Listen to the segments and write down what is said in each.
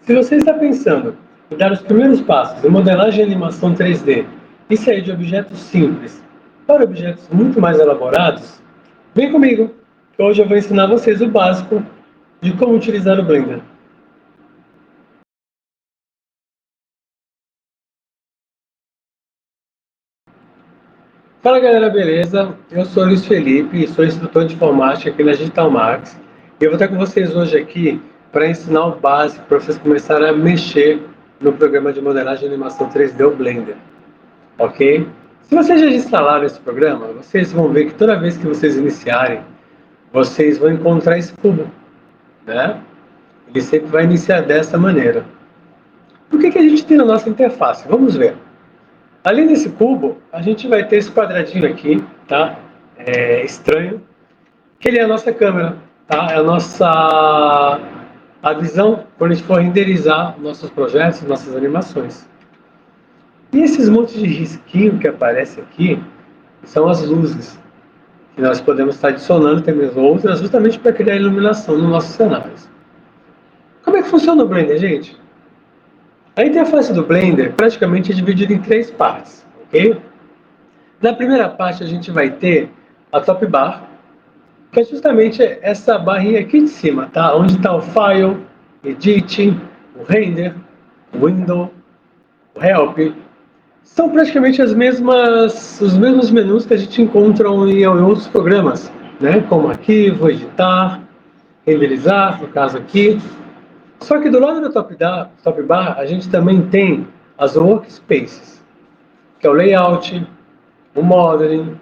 Se você está pensando em dar os primeiros passos em modelagem e animação 3D e sair de objetos simples para objetos muito mais elaborados, vem comigo, que hoje eu vou ensinar vocês o básico de como utilizar o Blender. Fala galera, beleza? Eu sou o Luiz Felipe, sou instrutor de informática aqui na Digital Max e eu vou estar com vocês hoje aqui para ensinar o básico para vocês começarem a mexer no programa de modelagem e animação 3D, o Blender, ok? Se vocês já instalaram esse programa, vocês vão ver que toda vez que vocês iniciarem, vocês vão encontrar esse cubo, né? Ele sempre vai iniciar dessa maneira. O que a gente tem na nossa interface? Vamos ver. Além desse cubo, a gente vai ter esse quadradinho aqui, tá? Estranho, que ele é a nossa câmera, tá? É a visão quando a gente for renderizar nossos projetos, nossas animações. E esses montes de risquinho que aparece aqui são as luzes que nós podemos estar adicionando, temos outras, justamente para criar iluminação nos nossos cenários. Como é que funciona o Blender, gente? A interface do Blender praticamente é dividida em três partes, ok? Na primeira parte a gente vai ter a top bar, que é justamente essa barrinha aqui de cima, tá? Onde está o File, Edit, o Render, o Window, o Help. São praticamente os mesmos menus que a gente encontra em outros programas, né? Como Arquivo, Editar, Renderizar, no caso aqui. Só que do lado da top bar, a gente também tem as Workspaces, que é o Layout, o Modeling,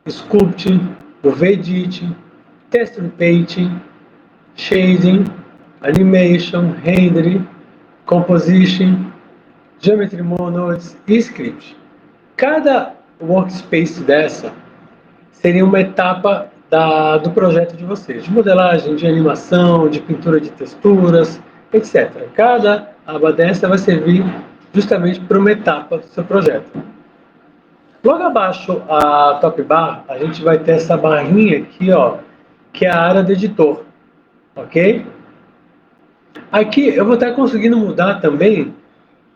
Sculpt, o V-Edit, Texture Painting, Shading, Animation, Rendering, Composition, Geometry Modes e Script. Cada workspace dessa seria uma etapa do projeto de vocês, de modelagem, de animação, de pintura de texturas, etc. Cada aba dessa vai servir justamente para uma etapa do seu projeto. Logo abaixo a top bar, a gente vai ter essa barrinha aqui, ó, que é a área do editor, ok? Aqui eu vou estar conseguindo mudar também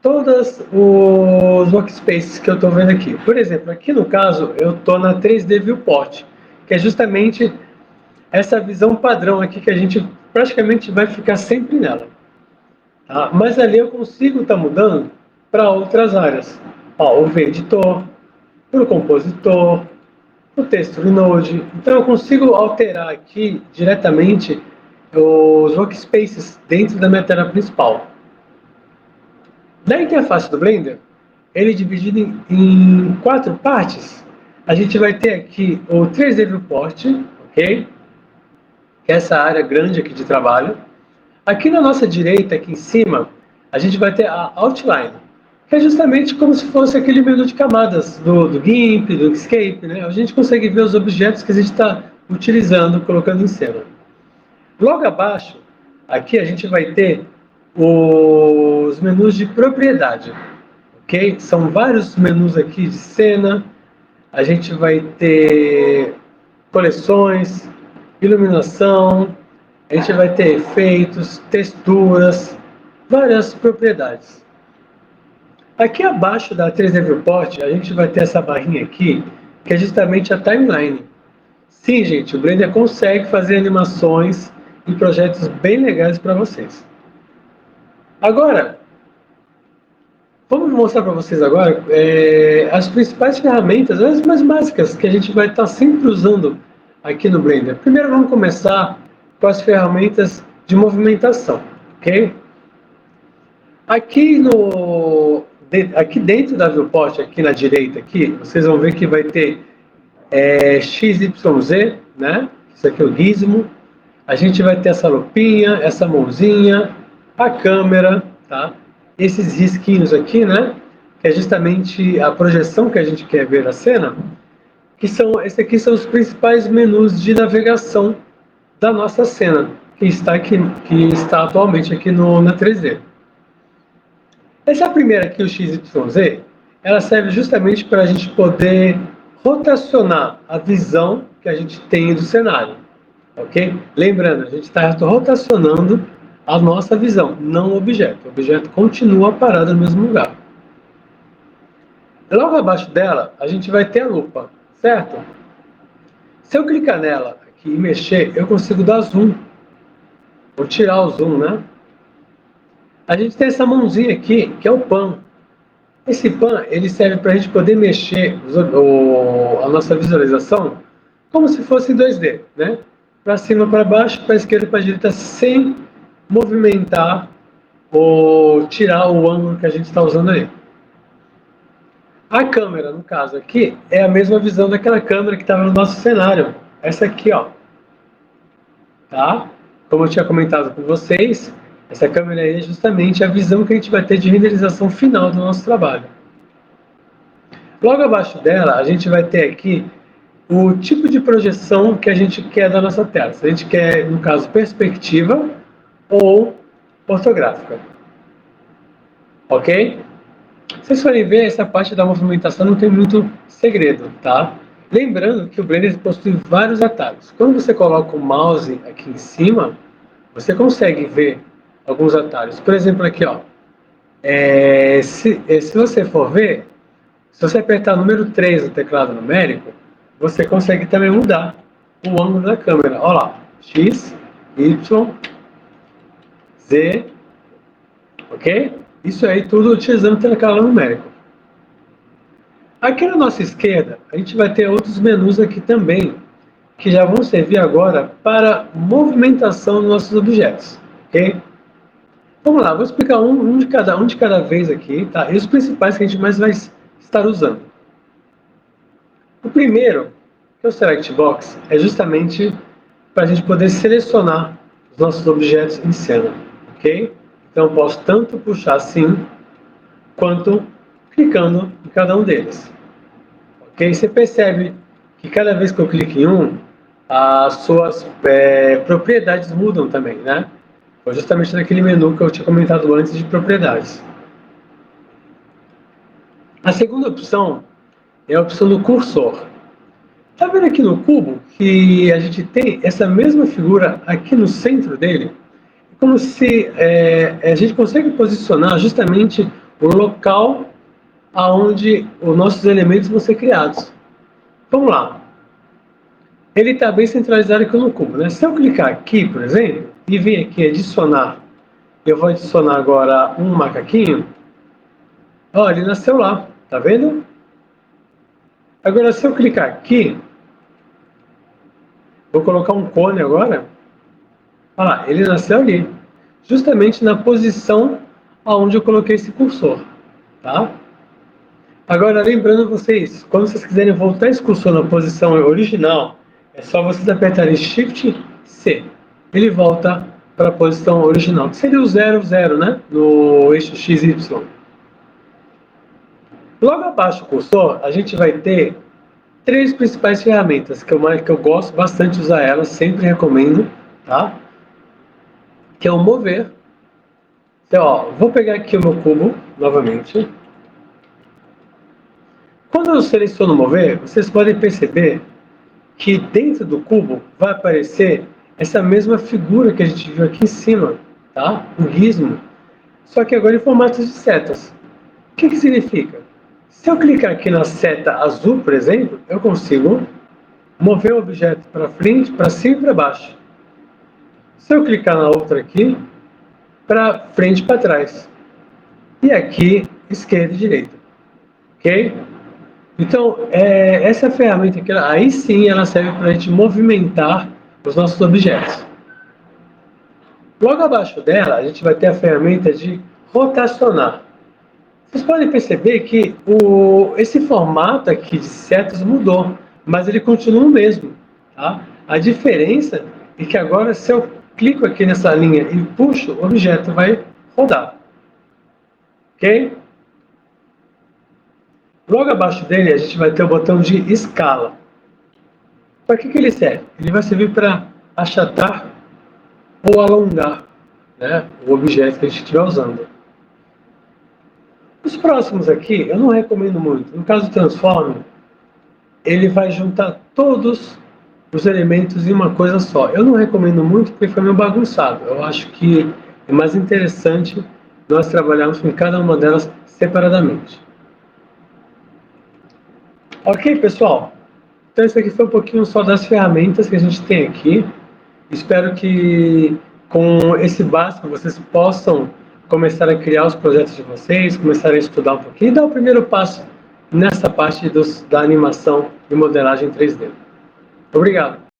todos os workspaces que eu estou vendo aqui. Por exemplo, aqui no caso eu estou na 3D Viewport, que é justamente essa visão padrão aqui que a gente praticamente vai ficar sempre nela. Tá? Mas ali eu consigo estar mudando para outras áreas. Ó, o V-Editor, para o Compositor, o Texture Node. Então eu consigo alterar aqui diretamente os workspaces dentro da minha tela principal. Na interface do Blender, ele é dividido em quatro partes. A gente vai ter aqui o 3D Viewport, ok? Que é essa área grande aqui de trabalho. Aqui na nossa direita, aqui em cima, a gente vai ter a Outline, que é justamente como se fosse aquele menu de camadas do GIMP, do Inkscape, né? A gente consegue ver os objetos que a gente está utilizando, colocando em cena. Logo abaixo, aqui a gente vai ter os menus de propriedade, ok? São vários menus aqui de cena. A gente vai ter coleções, iluminação, a gente vai ter efeitos, texturas, várias propriedades. Aqui abaixo da 3D Viewport, a gente vai ter essa barrinha aqui, que é justamente a timeline. Sim, gente, o Blender consegue fazer animações e projetos bem legais para vocês. Agora, vamos mostrar para vocês agora as principais ferramentas, as mais básicas, que a gente vai estar sempre usando aqui no Blender. Primeiro vamos começar com as ferramentas de movimentação, ok? Aqui dentro da viewport, aqui na direita, aqui, vocês vão ver que vai ter XYZ, né? Isso aqui é o gizmo. A gente vai ter essa lupinha, essa mãozinha, a câmera, tá? Esses risquinhos aqui, né? Que é justamente a projeção que a gente quer ver a cena. Esses aqui são os principais menus de navegação da nossa cena, que está atualmente aqui na 3D. Essa primeira aqui, o XYZ, ela serve justamente para a gente poder rotacionar a visão que a gente tem do cenário, ok? Lembrando, a gente está rotacionando a nossa visão, não o objeto. O objeto continua parado no mesmo lugar. Logo abaixo dela, a gente vai ter a lupa, certo? Se eu clicar nela aqui e mexer, eu consigo dar zoom. Vou tirar o zoom, né? A gente tem essa mãozinha aqui, que é o pan. Esse pan, ele serve para a gente poder mexer a nossa visualização como se fosse em 2D, né? Para cima, para baixo, para a esquerda e para a direita, sem movimentar ou tirar o ângulo que a gente está usando ali. A câmera, no caso aqui, é a mesma visão daquela câmera que estava no nosso cenário. Essa aqui, ó. Tá? Como eu tinha comentado com vocês, essa câmera aí é justamente a visão que a gente vai ter de renderização final do nosso trabalho. Logo abaixo dela, a gente vai ter aqui o tipo de projeção que a gente quer da nossa tela. Se a gente quer, no caso, perspectiva ou ortográfica. Ok? Se vocês forem ver, essa parte da movimentação não tem muito segredo, tá? Lembrando que o Blender possui vários atalhos. Quando você coloca o mouse aqui em cima, você consegue ver alguns atalhos. Por exemplo, aqui, ó. Se você for ver, se você apertar o número 3 no teclado numérico, você consegue também mudar o ângulo da câmera. Olha lá, X, Y, Z, ok? Isso aí tudo utilizando o teclado numérico. Aqui na nossa esquerda, a gente vai ter outros menus aqui também, que já vão servir agora para movimentação dos nossos objetos, ok? Vamos lá, vou explicar um de cada vez aqui, tá? E os principais que a gente mais vai estar usando. O primeiro, que é o Select Box, é justamente para a gente poder selecionar os nossos objetos em cena, ok? Então eu posso tanto puxar assim, quanto clicando em cada um deles. Ok? Você percebe que cada vez que eu clico em um, as suas propriedades mudam também, né? Foi justamente naquele menu que eu tinha comentado antes de propriedades. A segunda opção é a opção do cursor. Tá vendo aqui no cubo que a gente tem essa mesma figura aqui no centro dele? Como se a gente consegue posicionar justamente o local aonde os nossos elementos vão ser criados. Vamos lá. Ele está bem centralizado aqui no cubo, né? Se eu clicar aqui, por exemplo, e vir aqui adicionar, eu vou adicionar agora um macaquinho. Olha, ele nasceu lá, tá vendo? Agora, se eu clicar aqui, vou colocar um cone agora. Olha lá, ele nasceu ali, justamente na posição aonde eu coloquei esse cursor, tá? Agora, lembrando vocês, quando vocês quiserem voltar esse cursor na posição original, é só vocês apertarem Shift C. Ele volta para a posição original, que seria o 0, 0, né? No eixo XY. Logo abaixo do cursor, a gente vai ter três principais ferramentas que eu gosto bastante de usar elas, sempre recomendo, tá? Que é o mover. Então, ó, vou pegar aqui o meu cubo novamente. Quando eu seleciono mover, vocês podem perceber que dentro do cubo vai aparecer essa mesma figura que a gente viu aqui em cima, tá? O gizmo, só que agora em formato de setas. O que significa? Se eu clicar aqui na seta azul, por exemplo, eu consigo mover o objeto para frente, para cima e para baixo. Se eu clicar na outra aqui, para frente e para trás. E aqui, esquerda e direita. Ok? Então, essa ferramenta aqui, aí sim ela serve para a gente movimentar os nossos objetos. Logo abaixo dela, a gente vai ter a ferramenta de rotacionar. Vocês podem perceber que esse formato aqui de setas mudou, mas ele continua o mesmo. Tá? A diferença é que agora, se eu clico aqui nessa linha e puxo, o objeto vai rodar. Ok? Logo abaixo dele, a gente vai ter o botão de escala. Para que ele serve? Ele vai servir para achatar ou alongar, né, o objeto que a gente estiver usando. Os próximos aqui, eu não recomendo muito. No caso do Transform, ele vai juntar todos os elementos em uma coisa só. Eu não recomendo muito porque foi meio bagunçado. Eu acho que é mais interessante nós trabalharmos com cada uma delas separadamente. Ok, pessoal? Então, isso aqui foi um pouquinho só das ferramentas que a gente tem aqui. Espero que com esse básico vocês possam começar a criar os projetos de vocês, começar a estudar um pouquinho e dar o primeiro passo nessa parte da animação e modelagem 3D. Obrigado!